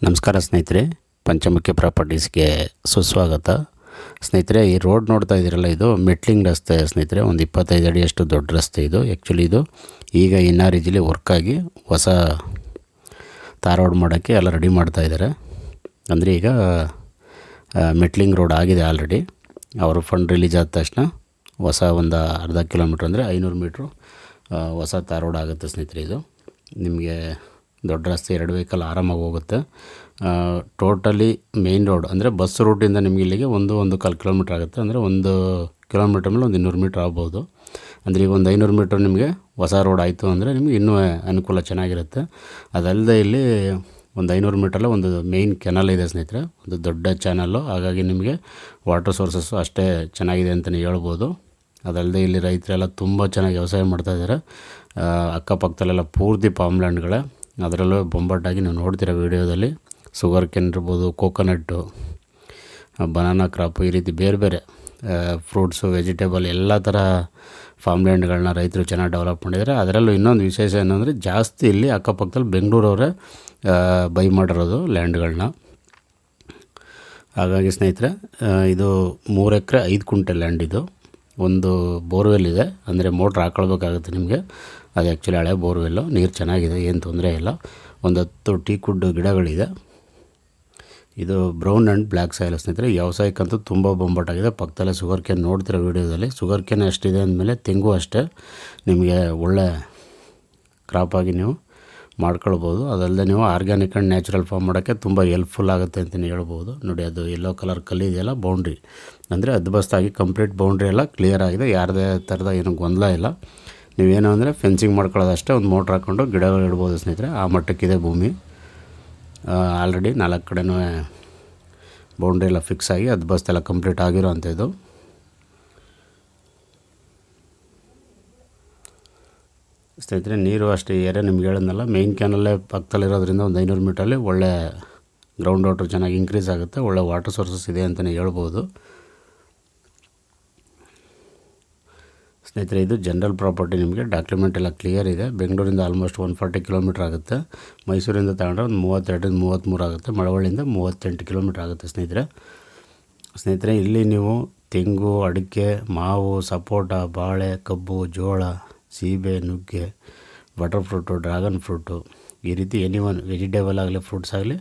ನಮಸ್ಕಾರ ಸ್ನೇಹಿತರೆ, ಪಂಚಮುಖಿ ಪ್ರಾಪರ್ಟೀಸ್ಗೆ ಸುಸ್ವಾಗತ. ಸ್ನೇಹಿತರೆ, ಈ ರೋಡ್ ನೋಡ್ತಾ ಇದ್ದೀರಲ್ಲ, ಇದು ಮೆಟ್ಲಿಂಗ್ ರಸ್ತೆ ಸ್ನೇಹಿತರೆ. ಒಂದು 25 ಅಡಿಯಷ್ಟು ದೊಡ್ಡ ರಸ್ತೆ ಇದು. ಆ್ಯಕ್ಚುಲಿ ಇದು ಈಗ NREGಲಿ ವರ್ಕಾಗಿ ಹೊಸ ತಾರ್ ರೋಡ್ ಮಾಡೋಕ್ಕೆ ಎಲ್ಲ ರೆಡಿ ಮಾಡ್ತಾ ಇದ್ದಾರೆ. ಅಂದರೆ ಈಗ ಮೆಟ್ಲಿಂಗ್ ರೋಡ್ ಆಗಿದೆ ಆಲ್ರೆಡಿ. ಅವರು ಫಂಡ್ ರಿಲೀಸ್ ಆದ ತಕ್ಷಣ ಹೊಸ ಒಂದು ಅರ್ಧ ಕಿಲೋಮೀಟ್ರ್ ಅಂದರೆ 500 ಮೀಟ್ರು ಹೊಸ ತಾರ್ ರೋಡ್ ಆಗುತ್ತೆ ಸ್ನೇಹಿತರೆ. ಇದು ನಿಮಗೆ ದೊಡ್ಡ ರಸ್ತೆ, 2 ವೆಹಿಕಲ್ ಆರಾಮಾಗಿ ಹೋಗುತ್ತೆ. ಟೋಟಲಿ ಮೇನ್ ರೋಡ್ ಅಂದರೆ ಬಸ್ ರೂಟಿಂದ ನಿಮಗೆ ಇಲ್ಲಿಗೆ 1.25 ಕಿಲೋಮೀಟ್ರ್ ಆಗುತ್ತೆ. ಅಂದರೆ 1 ಕಿಲೋಮೀಟ್ರ್ ಮೇಲೆ ಒಂದು 200 ಮೀಟ್ರ್ ಆಗ್ಬೋದು. ಅಂದರೆ ಈಗ ಒಂದು 500 ಮೀಟ್ರ್ ನಿಮಗೆ ಹೊಸ ರೋಡ್ ಆಯಿತು ಅಂದರೆ ನಿಮಗೆ ಇನ್ನೂ ಅನುಕೂಲ ಚೆನ್ನಾಗಿರುತ್ತೆ. ಅದಲ್ಲದೆ ಇಲ್ಲಿ ಒಂದು 500 ಮೀಟ್ರಲ್ಲೇ ಒಂದು ಮೇಯ್ನ್ ಕೆನಲ್ ಇದೆ ಸ್ನೇಹಿತರೆ, ಒಂದು ದೊಡ್ಡ ಚಾನಲ್ಲು. ಹಾಗಾಗಿ ನಿಮಗೆ ವಾಟರ್ ಸೋರ್ಸಸ್ಸು ಅಷ್ಟೇ ಚೆನ್ನಾಗಿದೆ ಅಂತಲೇ ಹೇಳ್ಬೋದು. ಅದಲ್ಲದೆ ಇಲ್ಲಿ ರೈತರೆಲ್ಲ ತುಂಬ ಚೆನ್ನಾಗಿ ವ್ಯವಸಾಯ ಮಾಡ್ತಾಯಿದ್ದಾರೆ. ಅಕ್ಕಪಕ್ಕದಲ್ಲೆಲ್ಲ ಪೂರ್ತಿ ಪಾಮ್ಲ್ಯಾಂಡ್ಗಳೇ. ಅದರಲ್ಲೂ ಬೊಂಬಾಟಾಗಿ ನೀವು ನೋಡ್ತೀರ ವೀಡಿಯೋದಲ್ಲಿ. ಶುಗರ್ ಕೇನ್ ಇರ್ಬೋದು, ಕೋಕೋನಟ್ಟು, ಬನಾನಾ ಕ್ರಾಪು, ಈ ರೀತಿ ಬೇರೆ ಬೇರೆ ಫ್ರೂಟ್ಸು, ವೆಜಿಟೇಬಲ್ ಎಲ್ಲ ಥರ ಫಾರ್ಮ್ಲ್ಯಾಂಡ್ಗಳನ್ನ ರೈತರು ಚೆನ್ನಾಗಿ ಡೆವಲಪ್ ಮಾಡಿದ್ದಾರೆ. ಅದರಲ್ಲೂ ಇನ್ನೊಂದು ವಿಶೇಷ ಏನಂದರೆ, ಜಾಸ್ತಿ ಇಲ್ಲಿ ಅಕ್ಕಪಕ್ಕದಲ್ಲಿ ಬೆಂಗಳೂರವರೇ ಬೈ ಮಾಡಿರೋದು ಲ್ಯಾಂಡ್ಗಳನ್ನ. ಹಾಗಾಗಿ ಸ್ನೇಹಿತರೆ, ಇದು 3 ಎಕರೆ 5 ಕುಂಟೆ ಲ್ಯಾಂಡ್ ಇದು. ಒಂದು ಬೋರ್ವೆಲ್ ಇದೆ, ಅಂದರೆ ಮೋಟ್ರ್ ಹಾಕ್ಕೊಳ್ಬೇಕಾಗುತ್ತೆ ನಿಮಗೆ. ಅದು ಆ್ಯಕ್ಚುಲಿ ಹಳೆ ಬೋರ್ವೆಲ್ಲು, ನೀರು ಚೆನ್ನಾಗಿದೆ, ಏನು ತೊಂದರೆ ಇಲ್ಲ. ಒಂದು 10 ಟೀಕುಡ್ ಗಿಡಗಳಿದೆ. ಇದು ಬ್ರೌನ್ ಆ್ಯಂಡ್ ಬ್ಲ್ಯಾಕ್ ಸಾಯಿಲ್ ಸ್ನೇಹಿತರೆ. ವ್ಯವಸಾಯಕ್ಕಂತೂ ತುಂಬ ಬೊಂಬಾಟಾಗಿದೆ. ಪಕ್ಕದಲ್ಲೇ ಶುಗರ್ ಕೇನ್ ನೋಡ್ತಿರೋ ವೀಡಿಯೋದಲ್ಲಿ. ಶುಗರ್ ಕೇನ್ ಅಷ್ಟಿದೆ ಅಂದಮೇಲೆ ತೆಂಗು ಅಷ್ಟೇ ನಿಮಗೆ ಒಳ್ಳೆ ಕ್ರಾಪಾಗಿ ನೀವು ಮಾಡ್ಕೊಳ್ಬೋದು. ಅದಲ್ಲದೆ ನೀವು ಆರ್ಗ್ಯಾನಿಕ್ ಆ್ಯಂಡ್ ನ್ಯಾಚುರಲ್ ಫಾರ್ಮ್ ಮಾಡೋಕ್ಕೆ ತುಂಬ ಹೆಲ್ಪ್ಫುಲ್ ಆಗುತ್ತೆ ಅಂತಲೇ ಹೇಳ್ಬೋದು. ನೋಡಿ, ಅದು ಯೆಲ್ಲೋ ಕಲರ್ ಕಲ್ಲಿದೆಯಲ್ಲ, ಬೌಂಡ್ರಿ ಅಂದರೆ ಅದ್ಬಸ್ತಾಗಿ ಕಂಪ್ಲೀಟ್ ಬೌಂಡ್ರಿ ಎಲ್ಲ ಕ್ಲಿಯರ್ ಆಗಿದೆ. ಯಾರದೇ ಥರದ ಏನೂ ಗೊಂದಲ ಇಲ್ಲ. ನೀವೇನು ಅಂದರೆ ಫೆನ್ಸಿಂಗ್ ಮಾಡ್ಕೊಳ್ಳೋದಷ್ಟೇ, ಒಂದು ಮೋಟ್ರ್ ಹಾಕ್ಕೊಂಡು ಗಿಡಗಳು ಇಡ್ಬೋದು ಸ್ನೇಹಿತರೆ. ಆ ಮಟ್ಟಕ್ಕಿದೆ ಭೂಮಿ. ಆಲ್ರೆಡಿ 4 ಕಡೆನೂ ಬೌಂಡ್ರಿ ಎಲ್ಲ ಫಿಕ್ಸ್ ಆಗಿ ಅದ್ಬಸ್ತೆಲ್ಲ ಕಂಪ್ಲೀಟ್ ಆಗಿರೋ ಅಂಥದ್ದು. ಸ್ನೇಹಿತರೆ, ನೀರು ಅಷ್ಟೇ ಏರಿಯಾ ನಿಮ್ಗೆ ಹೇಳಿದ್ನಲ್ಲ, ಮೇಯ್ನ್ ಕ್ಯಾನಲ್ಲೇ ಪಕ್ಕದಲ್ಲಿರೋದ್ರಿಂದ ಒಂದು 500 ಮೀಟ್ರಲ್ಲಿ ಒಳ್ಳೆ ಗ್ರೌಂಡ್ ವಾಟರ್ ಚೆನ್ನಾಗಿ ಇನ್ಕ್ರೀಸ್ ಆಗುತ್ತೆ. ಒಳ್ಳೆ ವಾಟರ್ ಸೋರ್ಸಸ್ ಇದೆ ಅಂತಲೇ ಹೇಳ್ಬೋದು ಸ್ನೇಹಿತರೆ. ಇದು ಜನರಲ್ ಪ್ರಾಪರ್ಟಿ. ನಿಮಗೆ ಡಾಕ್ಯುಮೆಂಟ್ ಎಲ್ಲ ಕ್ಲಿಯರ್ ಇದೆ. ಬೆಂಗಳೂರಿಂದ ಆಲ್ಮೋಸ್ಟ್ 140 ಕಿಲೋಮೀಟ್ರ್ ಆಗುತ್ತೆ. ಮೈಸೂರಿಂದ ತಗೊಂಡ್ರೆ ಒಂದು 32-33 ಆಗುತ್ತೆ. ಮಳವಳ್ಳಿಯಿಂದ 38 ಕಿಲೋಮೀಟ್ರ್ ಆಗುತ್ತೆ ಸ್ನೇಹಿತರೆ. ಇಲ್ಲಿ ನೀವು ತೆಂಗು, ಅಡಿಕೆ, ಮಾವು, ಸಪೋಟ, ಬಾಳೆ, ಕಬ್ಬು, ಜೋಳ, ಸೀಬೆ, ನುಗ್ಗೆ, ಬಟರ್ ಫ್ರೂಟು, ಡ್ರ್ಯಾಗನ್ ಫ್ರೂಟು, ಈ ರೀತಿ ಎನಿವನ್ ವೆಜಿಟೇಬಲ್ ಆಗಲಿ ಫ್ರೂಟ್ಸ್ ಆಗಲಿ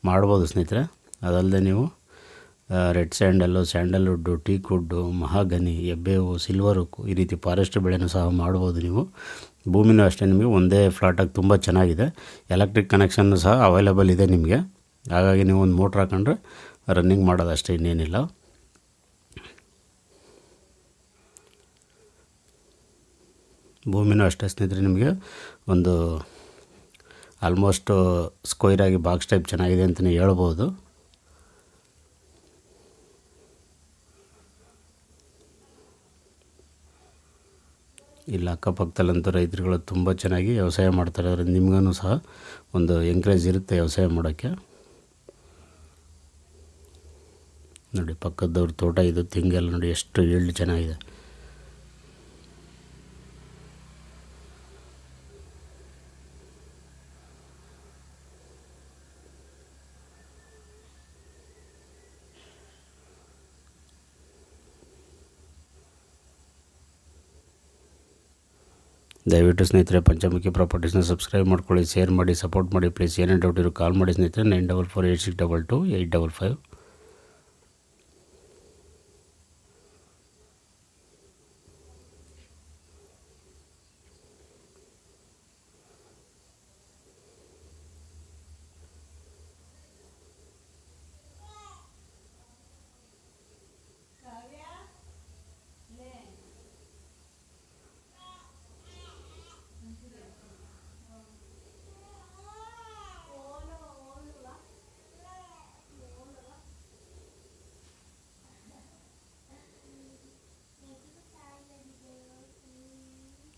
ಮಾಡ್ಬೋದು ಸ್ನೇಹಿತರೆ. ಅದಲ್ಲದೆ ನೀವು ರೆಡ್ ಸ್ಯಾಂಡಲ್ಲು, ಸ್ಯಾಂಡಲ್ವುಡ್ಡು, ಟೀಕ್ವುಡ್ಡು, ಮಹಾಗನಿ, ಎಬ್ಬೇವು, ಸಿಲ್ವರು, ಈ ರೀತಿ ಫಾರೆಸ್ಟ್ ಬೆಳೆನೂ ಸಹ ಮಾಡ್ಬೋದು ನೀವು. ಭೂಮಿನೂ ಅಷ್ಟೇ ನಿಮಗೆ ಒಂದೇ ಫ್ಲಾಟಾಗಿ ತುಂಬ ಚೆನ್ನಾಗಿದೆ. ಎಲೆಕ್ಟ್ರಿಕ್ ಕನೆಕ್ಷನ್ನು ಸಹ ಅವೈಲೇಬಲ್ ಇದೆ ನಿಮಗೆ. ಹಾಗಾಗಿ ನೀವು ಒಂದು ಮೋಟ್ರ್ ಹಾಕೊಂಡ್ರೆ ರನ್ನಿಂಗ್ ಮಾಡೋದು ಅಷ್ಟೇ, ಇನ್ನೇನಿಲ್ಲ. ಭೂಮಿನೂ ಅಷ್ಟೇ ಸ್ನೇಹಿತರೆ, ನಿಮಗೆ ಒಂದು ಆಲ್ಮೋಸ್ಟ್ ಸ್ಕ್ವೈರಾಗಿ ಬಾಕ್ಸ್ ಟೈಪ್ ಚೆನ್ನಾಗಿದೆ ಅಂತಲೇ ಹೇಳ್ಬೋದು. ಇಲ್ಲ ಅಕ್ಕಪಕ್ಕದಲ್ಲಂತೂ ರೈತರುಗಳು ತುಂಬ ಚೆನ್ನಾಗಿ ವ್ಯವಸಾಯ ಮಾಡ್ತಾರೆ. ಅದರಿಂದ ನಿಮಗೂ ಸಹ ಒಂದು ಎಂಕರೇಜ್ ಇರುತ್ತೆ ವ್ಯವಸಾಯ ಮಾಡೋಕ್ಕೆ. ನೋಡಿ, ಪಕ್ಕದವ್ರ ತೋಟ ಇದು, ತೆಂಗೆಲ್ಲ ನೋಡಿ ಎಷ್ಟು ಈಲ್ಡ್ ಚೆನ್ನಾಗಿದೆ. ದಯವಿಟ್ಟು ಸ್ನೇಹಿತರೆ, ಪಂಚಮುಖಿ ಪ್ರಾಪರ್ಟೀಸ್ನ ಸಬ್ಸ್ಕ್ರೈಬ್ ಮಾಡ್ಕೊಳ್ಳಿ, ಶೇರ್ ಮಾಡಿ, ಸಪೋರ್ಟ್ ಮಾಡಿ ಪ್ಲೀಸ್. ಏನೇ ಡೌಟ್ ಇರೋ ಕಾಲ್ ಮಾಡಿ ಸ್ನೇಹಿತರೆ. 9448622855.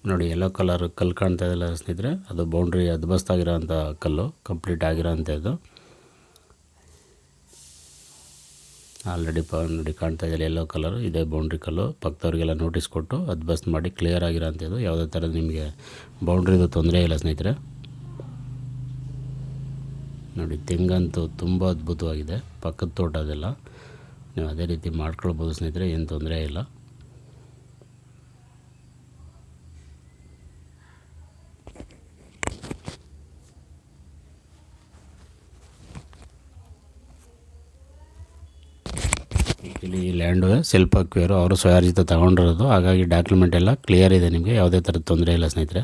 ನೋಡಿ, ಯೆಲ್ಲೋ ಕಲರ್ ಕಲ್ಲು ಕಾಣ್ತಾ ಇದೆಯಲ್ಲ ಸ್ನೇಹಿತರೆ, ಅದು ಬೌಂಡ್ರಿ ಅದ್ಬಸ್ತಾಗಿರೋ ಅಂಥ ಕಲ್ಲು, ಕಂಪ್ಲೀಟ್ ಆಗಿರೋ ಅಂಥದ್ದು. ಆಲ್ರೆಡಿ ನೋಡಿ ಕಾಣ್ತಾ ಇದೆಯಲ್ಲ ಯೆಲ್ಲೋ ಕಲರು, ಇದೇ ಬೌಂಡ್ರಿ ಕಲ್ಲು. ಪಕ್ಕದವ್ರಿಗೆಲ್ಲ ನೋಟಿಸ್ ಕೊಟ್ಟು ಅದ್ಬಸ್ಟ್ ಮಾಡಿ ಕ್ಲಿಯರ್ ಆಗಿರೋ ಅಂಥದ್ದು. ಯಾವುದೇ ಥರದ ನಿಮಗೆ ಬೌಂಡ್ರಿದು ತೊಂದರೆ ಇಲ್ಲ ಸ್ನೇಹಿತರೆ. ನೋಡಿ ತೆಂಗಂತೂ ತುಂಬ ಅದ್ಭುತವಾಗಿದೆ. ಪಕ್ಕದ ತೋಟ ಅದೆಲ್ಲ ನೀವು ಅದೇ ರೀತಿ ಮಾಡ್ಕೊಳ್ಬೋದು ಸ್ನೇಹಿತರೆ, ಏನು ತೊಂದರೆ ಇಲ್ಲ. ಆ್ಯಕ್ಚುಲಿ ಈ ಲ್ಯಾಂಡು ಸೆಲ್ಫ್ ಅಕ್ವೇರು ಅವರು ಸ್ವಯಾರ್ಜಿತ ತಗೊಂಡಿರೋದು, ಹಾಗಾಗಿ ಡಾಕ್ಯುಮೆಂಟ್ ಎಲ್ಲ ಕ್ಲಿಯರ್ ಇದೆ, ನಿಮಗೆ ಯಾವುದೇ ಥರದ ತೊಂದರೆ ಇಲ್ಲ ಸ್ನೇಹಿತರೆ.